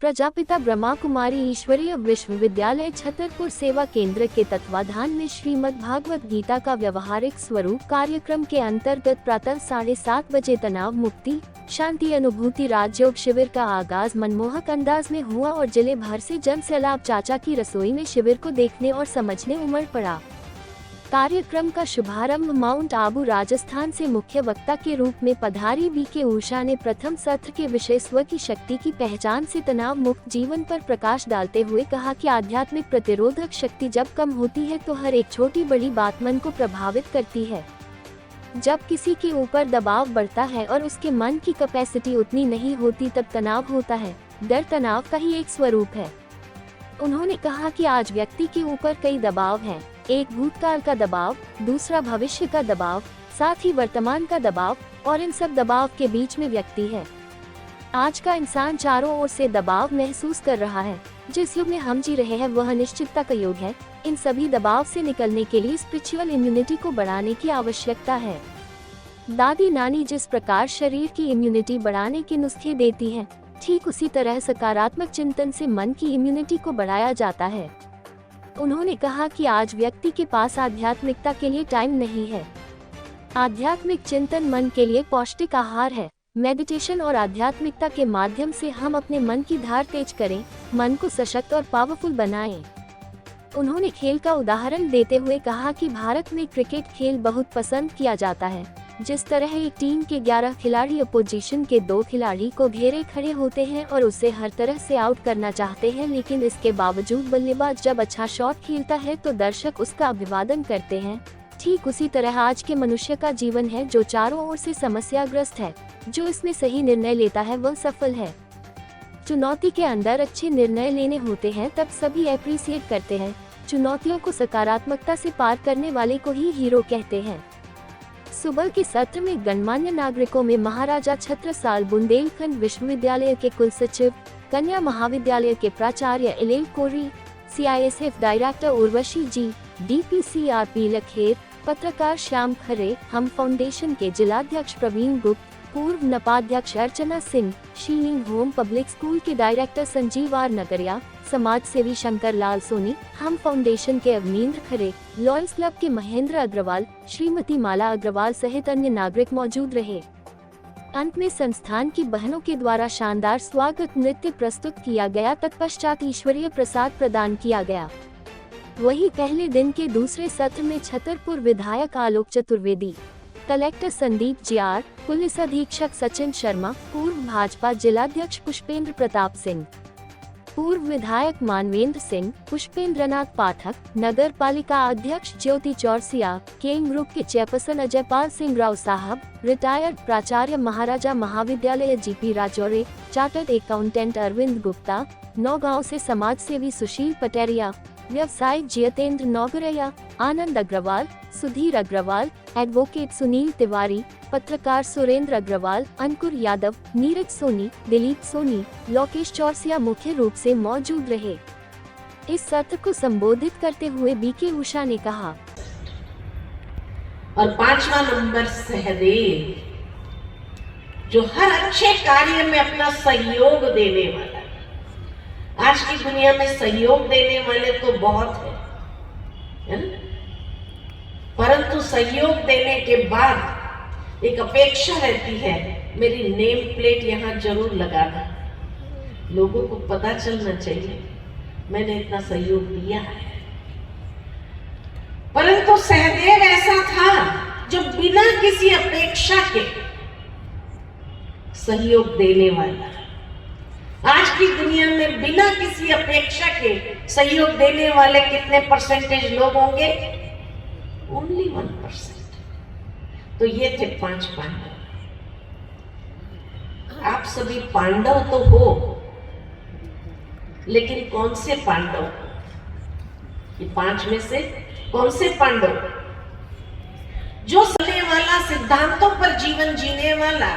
प्रजापिता ब्रह्मा कुमारी ईश्वरीय विश्वविद्यालय छतरपुर सेवा केंद्र के तत्वाधान में श्रीमद् भागवत गीता का व्यवहारिक स्वरूप कार्यक्रम के अंतर्गत प्रातः 7:30 बजे तनाव मुक्ति शांति अनुभूति राजयोग शिविर का आगाज मनमोहक अंदाज में हुआ और जिले भर से जन सैलाब चाचा की रसोई में शिविर को देखने और समझने उमड़ पड़ा। कार्यक्रम का शुभारंभ माउंट आबू राजस्थान से मुख्य वक्ता के रूप में पधारी बीके उषा ने प्रथम सत्र के विषय स्व की शक्ति की पहचान से तनाव मुक्त जीवन पर प्रकाश डालते हुए कहा कि आध्यात्मिक प्रतिरोधक शक्ति जब कम होती है तो हर एक छोटी बड़ी बात मन को प्रभावित करती है। जब किसी के ऊपर दबाव बढ़ता है और उसके मन की कैपेसिटी उतनी नहीं होती तब तनाव होता है। डर तनाव का ही एक स्वरूप है। उन्होंने कहा कि आज व्यक्ति के ऊपर कई दबाव हैं, एक भूतकाल का दबाव, दूसरा भविष्य का दबाव, साथ ही वर्तमान का दबाव और इन सब दबाव के बीच में व्यक्ति है। आज का इंसान चारों ओर से दबाव महसूस कर रहा है। जिस युग में हम जी रहे हैं वह अनिश्चितता का युग है। इन सभी दबाव से निकलने के लिए स्पिरिचुअल इम्यूनिटी को बढ़ाने की आवश्यकता है। दादी नानी जिस प्रकार शरीर की इम्यूनिटी बढ़ाने के नुस्खे देती हैं, ठीक उसी तरह सकारात्मक चिंतन से मन की इम्यूनिटी को बढ़ाया जाता है। उन्होंने कहा कि आज व्यक्ति के पास आध्यात्मिकता के लिए टाइम नहीं है। आध्यात्मिक चिंतन मन के लिए पौष्टिक आहार है। मेडिटेशन और आध्यात्मिकता के माध्यम से हम अपने मन की धार तेज करें, मन को सशक्त और पावरफुल बनाएं। उन्होंने खेल का उदाहरण देते हुए कहा कि भारत में क्रिकेट खेल बहुत पसंद किया जाता है। जिस तरह एक टीम के 11 खिलाड़ी अपोजिशन के 2 खिलाड़ी को घेरे खड़े होते हैं और उसे हर तरह से आउट करना चाहते हैं, लेकिन इसके बावजूद बल्लेबाज जब अच्छा शॉट खेलता है तो दर्शक उसका अभिवादन करते हैं। ठीक उसी तरह आज के मनुष्य का जीवन है जो चारों ओर से समस्याग्रस्त है। जो इसमें सही निर्णय लेता है वह सफल है। चुनौती के अंदर अच्छे निर्णय लेने होते हैं तब सभी एप्रिसिएट करते हैं। चुनौतियों को सकारात्मकता से पार करने वाले को ही हीरो कहते हैं। सुबह के सत्र में गणमान्य नागरिकों में महाराजा छत्रसाल बुंदेलखंड विश्वविद्यालय के कुलसचिव, कन्या महाविद्यालय के प्राचार्य इलेल कोरी, CISF डायरेक्टर उर्वशी जी, DPCRP लखेर, पत्रकार श्याम खरे, हम फाउंडेशन के जिलाध्यक्ष प्रवीण गुप्त, पूर्व नपाध्यक्ष Archana Singh, Sheeling home public school के डायरेक्टर संजीव आर नगरिया, समाज सेवी शंकर लाल सोनी, हम फाउंडेशन के अवनींद्र खरे, लॉयंस क्लब के महेंद्र अग्रवाल, श्रीमती माला अग्रवाल सहित अन्य नागरिक मौजूद रहे। अंत में संस्थान की बहनों के द्वारा शानदार स्वागत नृत्य प्रस्तुत किया गया। तत्पश्चात ईश्वरीय प्रसाद प्रदान किया गया। वही पहले दिन के दूसरे सत्र में छतरपुर विधायक Alok Chaturvedi, collector Sandeep JR, police अधीक्षक सचिन शर्मा, पूर्व भाजपा जिलाध्यक्ष पुष्पेंद्र प्रताप सिंह, पूर्व विधायक मानवेंद्र सिंह, पुष्पेंद्रनाथ पाठक, नगर पालिका अध्यक्ष ज्योति चौरसिया, केम ग्रुप के चेयरपर्सन अजयपाल सिंह राव साहब, रिटायर्ड प्राचार्य Maharaja Mahavidyalaya GP Rajaure, chartered accountant Arvind Gupta, Naugaon से समाज सेवी सुशील पटेरिया, व्यवसायिक जितेंद्र नौगरैया, आनंद अग्रवाल, सुधीर अग्रवाल, एडवोकेट सुनील तिवारी, पत्रकार सुरेंद्र अग्रवाल, अंकुर यादव, नीरज सोनी, दिलीप सोनी, लोकेश चौरसिया मुख्य रूप से मौजूद रहे। इस सत्र को संबोधित करते हुए बीके उषा ने कहा। और 5वां नंबर सहदेव, जो हर अच्छे कार्य में अपना सहयोग देने वाला। आज की दुनिया में सहयोग देने वाले तो बहुत है ना? परंतु सहयोग देने के बाद एक अपेक्षा रहती है, मेरी नेम प्लेट यहाँ जरूर लगाना, लोगों को पता चलना चाहिए मैंने इतना सहयोग दिया है। परंतु सहदेव ऐसा था जो बिना किसी अपेक्षा के सहयोग देने वाला। आज की दुनिया में बिना किसी अपेक्षा के सहयोग देने वाले कितने परसेंटेज लोग होंगे? ओनली 1%। तो ये थे 5 पांडव। आप सभी पांडव तो हो, लेकिन कौन से पांडव? ये 5 में से कौन से पांडव? जो चलने वाला, सिद्धांतों पर जीवन जीने वाला।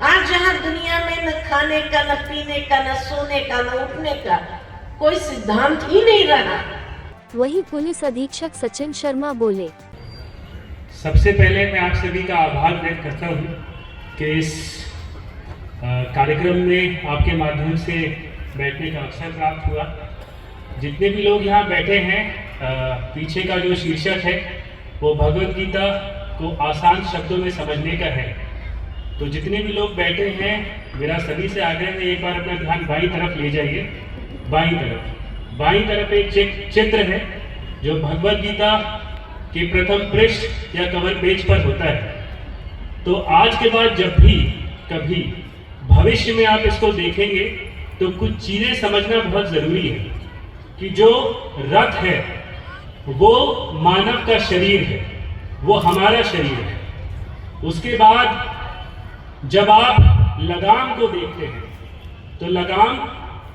आज जहां दुनिया में न खाने का, न पीने का, न सोने का, न उठने का कोई सिद्धांत ही नहीं रहा। वही पुलिस अधीक्षक सचिन शर्मा बोले। सबसे पहले मैं आप सभी का आभार व्यक्त करता हूँ कि इस कार्यक्रम में आपके माध्यम से बैठने का अवसर प्राप्त हुआ। जितने भी लोग यहाँ बैठे हैं, पीछे का जो शीर्षक है वो भगवत गीता को आसान शब्दों में समझने का है। तो जितने भी लोग बैठे हैं, मेरा सभी से आग्रह है, एक बार अपना ध्यान बाईं तरफ ले जाइए। बाईं तरफ एक चित्र है जो भगवत गीता के प्रथम पृष्ठ या कवर पेज पर होता है। तो आज के बाद जब भी कभी भविष्य में आप इसको देखेंगे तो कुछ चीजें समझना बहुत जरूरी है कि जो रथ है वो मानव का शरीर है, वो हमारा शरीर है। उसके बाद जब आप लगाम को देखते हैं तो लगाम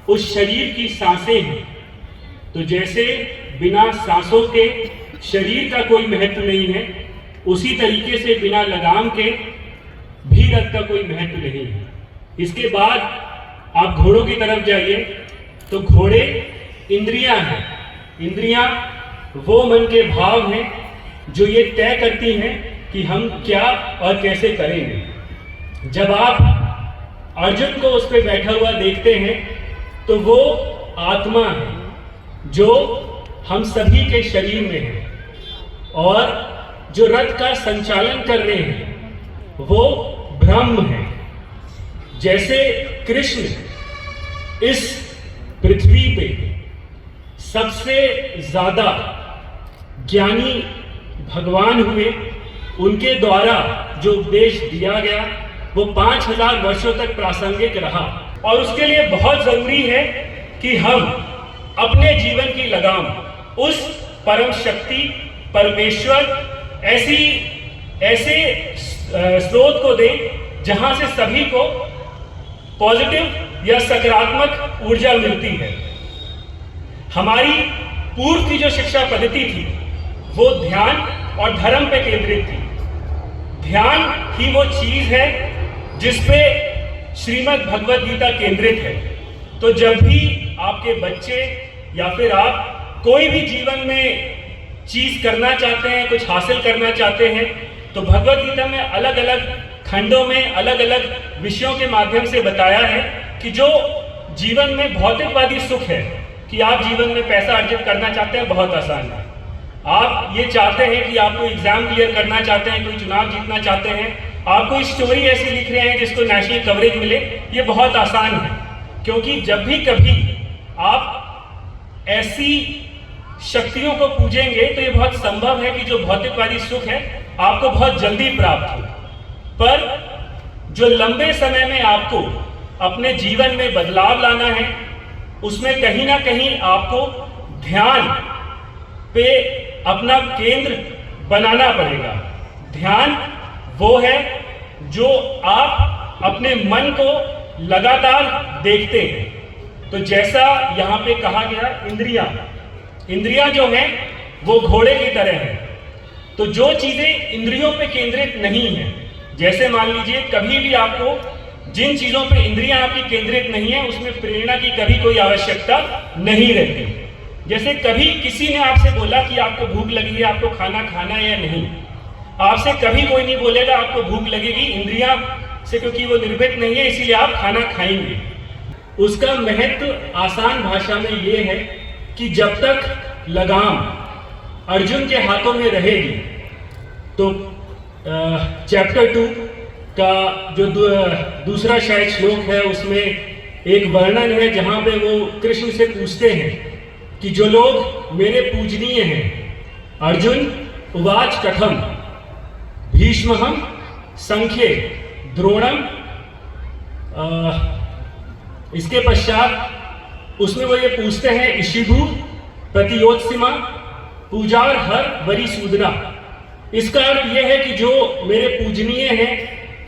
उस शरीर की सांसें हैं। तो जैसे बिना सांसों के शरीर का कोई महत्व नहीं है, उसी तरीके से बिना लगाम के भी रथ का कोई महत्व नहीं है। इसके बाद आप घोड़ों की तरफ जाइए तो घोड़े इंद्रियां हैं। इंद्रियां वो मन के भाव हैं जो ये तय करती हैं कि हम क्या और कैसे करेंगे। जब आप अर्जुन को उस पर बैठा हुआ देखते हैं तो वो आत्मा है जो हम सभी के शरीर में है, और जो रथ का संचालन कर रहे हैं वो ब्रह्म है। जैसे कृष्ण इस पृथ्वी पे सबसे ज्यादा ज्ञानी भगवान हुए, उनके द्वारा जो उपदेश दिया गया वो 5000 वर्षों तक प्रासंगिक रहा। और उसके लिए बहुत जरूरी है कि हम अपने जीवन की लगाम उस परम शक्ति परमेश्वर ऐसे स्रोत को दें जहां से सभी को पॉजिटिव या सकारात्मक ऊर्जा मिलती है। हमारी पूर्व की जो शिक्षा पद्धति थी वो ध्यान और धर्म पे केंद्रित थी। ध्यान ही वो चीज है जिसपे श्रीमद् भगवत गीता केंद्रित है। तो जब भी आपके बच्चे या फिर आप कोई भी जीवन में चीज करना चाहते हैं, कुछ हासिल करना चाहते हैं, तो भगवत गीता में अलग अलग खंडों में अलग अलग विषयों के माध्यम से बताया है कि जो जीवन में भौतिकवादी सुख है, कि आप जीवन में पैसा अर्जित करना चाहते हैं, बहुत आसान है। आप ये चाहते हैं कि आप कोई एग्जाम क्लियर करना चाहते हैं, कोई चुनाव जीतना चाहते हैं, आप कोई स्टोरी ऐसी लिख रहे हैं जिसको नेशनल कवरेज मिले, ये बहुत आसान है। क्योंकि जब भी कभी आप ऐसी शक्तियों को पूजेंगे तो ये बहुत संभव है कि जो भौतिकवादी सुख है आपको बहुत जल्दी प्राप्त हो। पर जो लंबे समय में आपको अपने जीवन में बदलाव लाना है, उसमें कहीं ना कहीं आपको ध्यान पे अपना केंद्र बनाना पड़ेगा। ध्यान वो है जो आप अपने मन को लगातार देखते हैं। तो जैसा यहाँ पे कहा गया, इंद्रियां जो हैं वो घोड़े की तरह हैं। तो जो चीजें इंद्रियों पे केंद्रित नहीं है, जैसे मान लीजिए कभी भी आपको जिन चीजों पे इंद्रियां आपकी केंद्रित नहीं है उसमें प्रेरणा की कभी कोई आवश्यकता नहीं रहती। जैसे कभी किसी ने आपसे बोला कि आपको भूख लगी है, आपको खाना खाना है या नहीं, आपसे कभी कोई नहीं बोलेगा आपको भूख लगेगी, इंद्रियां से क्योंकि वो निर्भीक नहीं है इसीलिए आप खाना खाएंगे। उसका महत्व आसान भाषा में ये है कि जब तक लगाम अर्जुन के हाथों में रहेगी, तो चैप्टर 2 का जो दूसरा शायद श्लोक है उसमें एक वर्णन है जहां पे वो कृष्ण से पूछते हैं कि जो लोग मेरे पूजनीय हैं, अर्जुन उवाच कथम भीष्महं संख्ये द्रोणम, इसके पश्चात उसमें वो ये पूछते हैं इशिभु प्रतियोत्सिमा पूजार हर वरी सूदना। इसका अर्थ यह है कि जो मेरे पूजनीय हैं,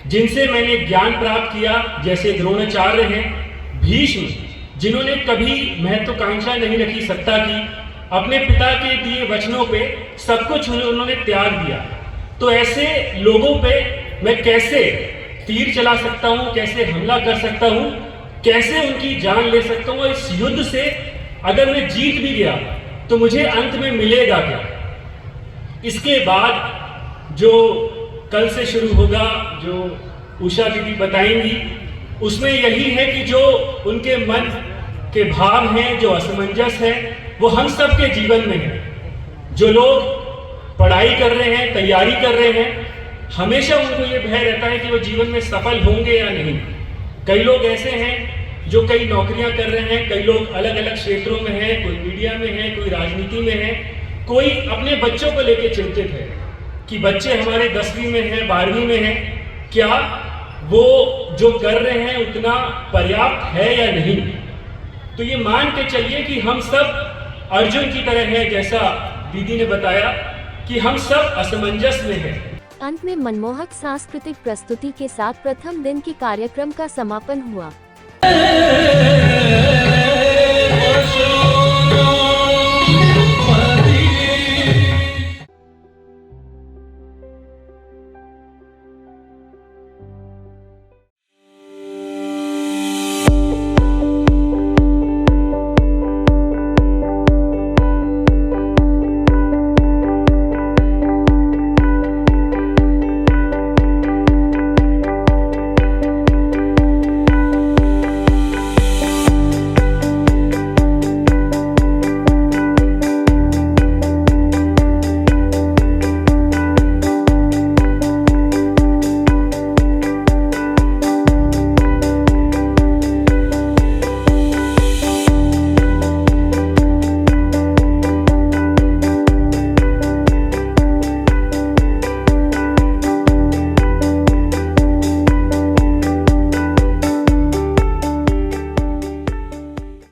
जिनसे मैंने ज्ञान प्राप्त किया, जैसे द्रोणाचार्य हैं, भीष्म जिन्होंने कभी महत्वाकांक्षा नहीं रखी सत्ता की, अपने पिता के दिए वचनों पे सब कुछ उन्होंने त्याग दिया। तो ऐसे लोगों पे मैं कैसे तीर चला सकता हूं, कैसे हमला कर सकता हूं, कैसे उनकी जान ले सकता हूं। इस युद्ध से अगर मैं जीत भी गया तो मुझे अंत में मिलेगा क्या। इसके बाद जो कल से शुरू होगा, जो उषा दीदी बताएंगी, उसमें यही है कि जो उनके मन के भाव हैं, जो असमंजस है, वो हम सब के जीवन में है। जो लोग पढ़ाई कर रहे हैं, तैयारी कर रहे हैं, हमेशा उनको ये भय रहता है कि वो जीवन में सफल होंगे या नहीं। कई लोग ऐसे हैं जो कई नौकरियां कर रहे हैं, कई लोग अलग अलग क्षेत्रों में हैं, कोई मीडिया में है, कोई राजनीति में है, कोई अपने बच्चों को लेकर चिंतित है कि बच्चे हमारे 10वीं में हैं, 12वीं में हैं, क्या वो जो कर रहे हैं उतना पर्याप्त है या नहीं। तो ये मान के चलिए कि हम सब अर्जुन की तरह हैं, जैसा दीदी ने बताया कि हम सब असमंजस में हैं। अंत में मनमोहक सांस्कृतिक प्रस्तुति के साथ प्रथम दिन के कार्यक्रम का समापन हुआ।